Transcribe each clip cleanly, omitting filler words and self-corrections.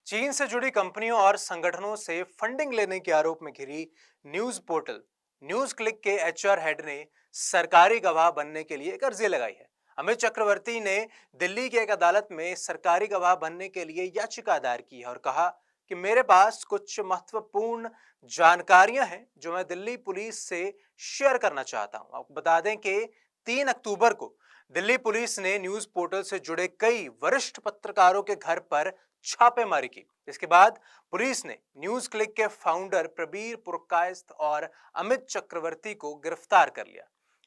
चीन से जुड़ी कंपनियों और संगठनों से फंडिंग लेने के आरोप में घिरी न्यूज पोर्टल न्यूज क्लिक के एचआर हेड ने सरकारी गवाह बनने के लिए एक अर्जी लगाई है। अमित चक्रवर्ती ने दिल्ली की एक अदालत में सरकारी गवाह बनने के लिए याचिका दायर की है और कहा कि मेरे पास कुछ महत्वपूर्ण जानकारियां हैं जो मैं दिल्ली पुलिस से शेयर करना चाहता हूं। आपको बता दें कि 3 अक्टूबर को दिल्ली पुलिस ने न्यूज पोर्टल से जुड़े कई वरिष्ठ पत्रकारों के घर पर छापेमारी की। इसके बाद पुलिस ने न्यूज क्लिक के फाउंडर प्रबीर पुरकायस्थ और अमित चक्रवर्ती को गिरफ्तार कर लिया।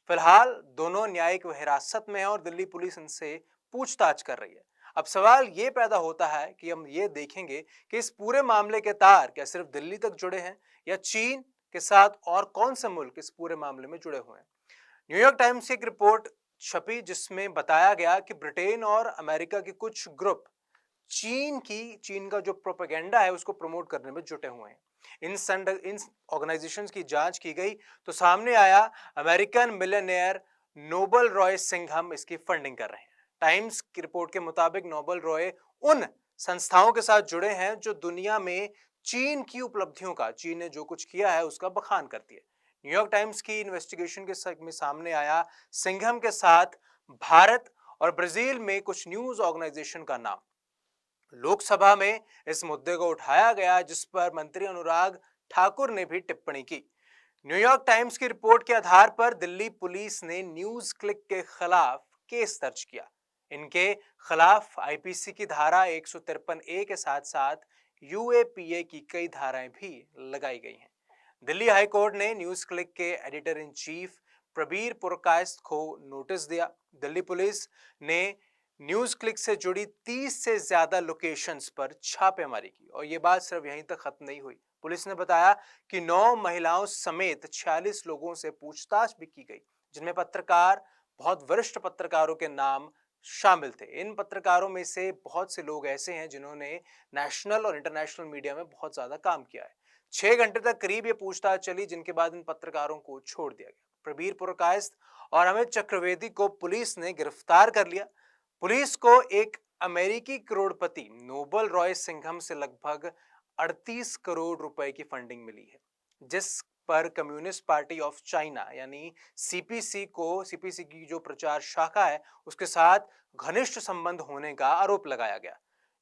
फिलहाल दोनों न्यायिक हिरासत में हैं और दिल्ली पुलिस इनसे पूछताछ कर रही है। अब सवाल ये पैदा होता है कि हम ये देखेंगे कि इस पूरे मामले के तार क्या सिर्फ दिल्ली तक जुड़े हैं या चीन के साथ और कौन से मुल्क इस पूरे मामले में जुड़े हुए हैं। न्यूयॉर्क टाइम्स की एक रिपोर्ट छपी जिसमें बताया गया कि ब्रिटेन और अमेरिका के कुछ ग्रुप चीन का जो प्रोपेगेंडा है उसको प्रमोट करने में जुटे हुए हैं। इन ऑर्गेनाइजेशंस की जांच की गई तो सामने आया American millionaire Neville Roy Singham इसकी फंडिंग कर रहे हैं। टाइम्स की रिपोर्ट के मुताबिक नोबल रॉय उन संस्थाओं के साथ जुड़े हैं जो दुनिया में चीन की उपलब्धियों का, चीन ने जो कुछ किया है उसका बखान करती है। न्यूयॉर्क टाइम्स की इन्वेस्टिगेशन में सामने आया सिंघम के साथ भारत और ब्राजील में कुछ न्यूज ऑर्गेनाइजेशन का नाम। लोकसभा में इस मुद्दे को उठाया गया जिस पर मंत्री अनुराग ठाकुर ने भी टिप्पणी की। न्यूयॉर्क टाइम्स की रिपोर्ट के आधार पर दिल्ली पुलिस ने न्यूज क्लिक के खिलाफ केस दर्ज किया। इनके खिलाफ आईपीसी की धारा 153 ए के साथ साथ यूएपीए की कई धाराएं भी लगाई गई हैं। दिल्ली हाई कोर्ट ने न्यूज क्लिक के editor in chief Prabir Purkayastha को नोटिस दिया। दिल्ली पुलिस ने न्यूज क्लिक से जुड़ी 30 से ज्यादा लोकेशंस पर छापेमारी की और ये बात सिर्फ यहीं तक खत्म नहीं हुई। पुलिस ने बताया कि 9 महिलाओं समेत 46 लोगों से पूछताछ भी की गई जिनमें पत्रकार, बहुत वरिष्ठ पत्रकारों के नाम शामिल थे। इन पत्रकारों में से बहुत से लोग ऐसे हैं जिन्होंने नेशनल और इंटरनेशनल मीडिया में बहुत ज्यादा काम किया है। 6 घंटे तक करीब ये पूछताछ चली जिनके बाद इन पत्रकारों को छोड़ दिया गया। प्रबीर पुरकायस्थ और अमित चक्रवर्ती को पुलिस ने गिरफ्तार कर लिया। पुलिस को एक अमेरिकी करोड़पति नोबल रॉय सिंघम से लगभग 38 करोड़ रुपए की फंडिंग मिली है, जिस पर कम्युनिस्ट पार्टी ऑफ चाइना यानी सीपीसी की जो प्रचार शाखा है उसके साथ घनिष्ठ संबंध होने का आरोप लगाया गया।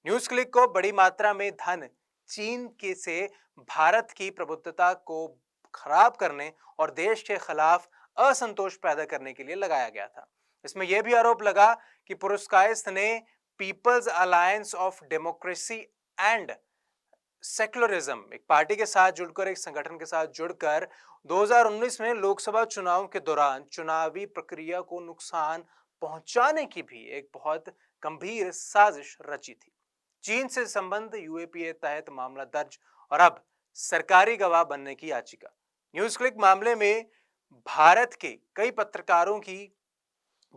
न्यूज क्लिक को बड़ी मात्रा में धन चीन के से भारत की प्रभुत्वता को खराब करने और देश के खिलाफ असंतोष पैदा करने के लिए लगाया गया था। इसमें यह भी आरोप लगा कि पुरस्कायस्थ ने People's Alliance of Democracy and Secularism एक पार्टी के साथ जुड़कर, एक संगठन के साथ जुड़कर 2019 में लोकसभा चुनाव के दौरान चुनावी प्रक्रिया को नुकसान पहुंचाने की भी एक बहुत गंभीर साजिश रची थी। चीन से संबंध यूएपीए तहत मामला दर्ज और अब सरकारी गवाह बनने की याचिका। न्यूज क्लिक मामले में भारत के कई पत्रकारों की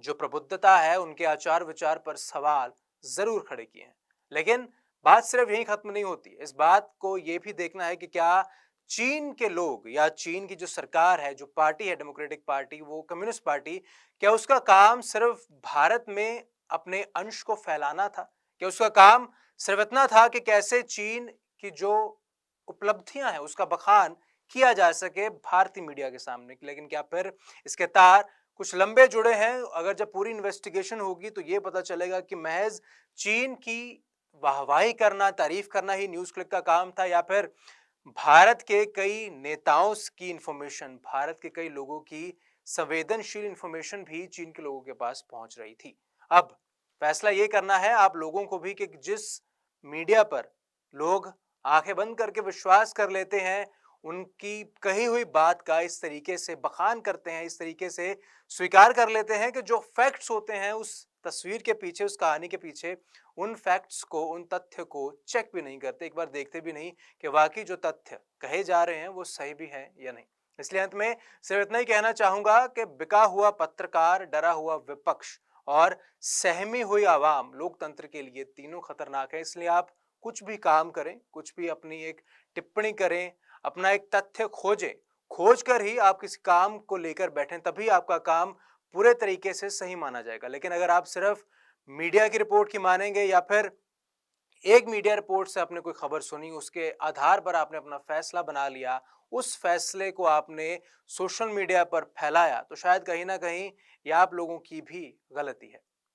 जो प्रबुद्धता है, उनके आचार विचार पर सवाल जरूर खड़े किए हैं। लेकिन बात सिर्फ यहीं खत्म नहीं होती। इस बात को यह भी देखना है कि क्या चीन के लोग या चीन की जो सरकार है, जो पार्टी है डेमोक्रेटिक पार्टी, वो कम्युनिस्ट पार्टी, क्या उसका काम सिर्फ भारत में अपने अंश को फैलाना था? क्या उसका काम सिर्फ इतना था कि कैसे चीन की जो उपलब्धियां हैं उसका बखान किया जा सके भारतीय मीडिया के सामने? लेकिन क्या फिर इसके तार कुछ लंबे जुड़े हैं? अगर जब पूरी इन्वेस्टिगेशन होगी तो ये पता चलेगा कि महज चीन की वाहवाही करना, तारीफ करना ही न्यूज क्लिक का काम था या फिर भारत के कई नेताओं की इंफॉर्मेशन, भारत के कई लोगों की संवेदनशील इंफॉर्मेशन भी चीन के लोगों के पास पहुंच रही थी। अब फैसला ये करना है आप लोगों को भी कि जिस मीडिया पर लोग आंखें बंद करके विश्वास कर लेते हैं, उनकी कही हुई बात का इस तरीके से बखान करते हैं, इस तरीके से स्वीकार कर लेते हैं कि जो फैक्ट्स होते हैं उस तस्वीर के पीछे, उस कहानी के पीछे, उन फैक्ट्स को, उन तथ्य को चेक भी नहीं करते, एक बार देखते भी नहीं कि वाकई जो तथ्य कहे जा रहे हैं वो सही भी है या नहीं। इसलिए अंत में सिर्फ इतना ही कहना चाहूंगा कि बिका हुआ पत्रकार, डरा हुआ विपक्ष और सहमी हुई आवाम लोकतंत्र के लिए तीनों खतरनाक है। इसलिए आप कुछ भी काम करें, कुछ भी अपनी एक टिप्पणी करें, अपना एक तथ्य खोजें, खोज कर ही आप किसी काम को लेकर बैठें, तभी आपका काम पूरे तरीके से सही माना जाएगा। लेकिन अगर आप सिर्फ मीडिया की रिपोर्ट की मानेंगे या फिर एक मीडिया रिपोर्ट से आपने कोई खबर सुनी, उसके आधार पर आपने अपना फैसला बना लिया, उस फैसले को आपने सोशल मीडिया पर फैलाया, तो शायद कहीं न कहीं ये आप लोगों की भी गलती है।